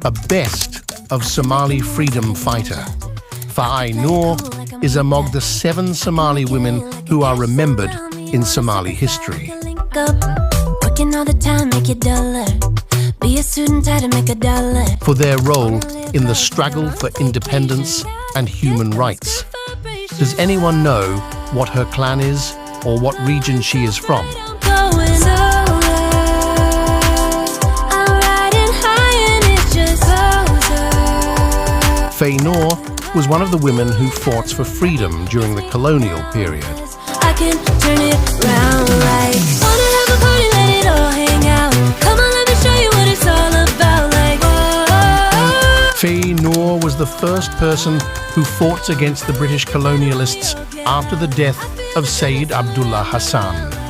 a best of Somali freedom fighter. Faye Noor is among the 7 Somali women who are remembered in Somali history. For their role in the struggle for independence and human rights. Does anyone know what her clan is or what region she is from? Faye Noor was one of the women who fought for freedom during the colonial period. I can turn it round like, wanna have a party, let it all hang out. Come on, let me show you what it's all about. Like, oh. Faye Noor was the first person who fought against the British colonialists after the death of Sayyid Abdullah Hassan.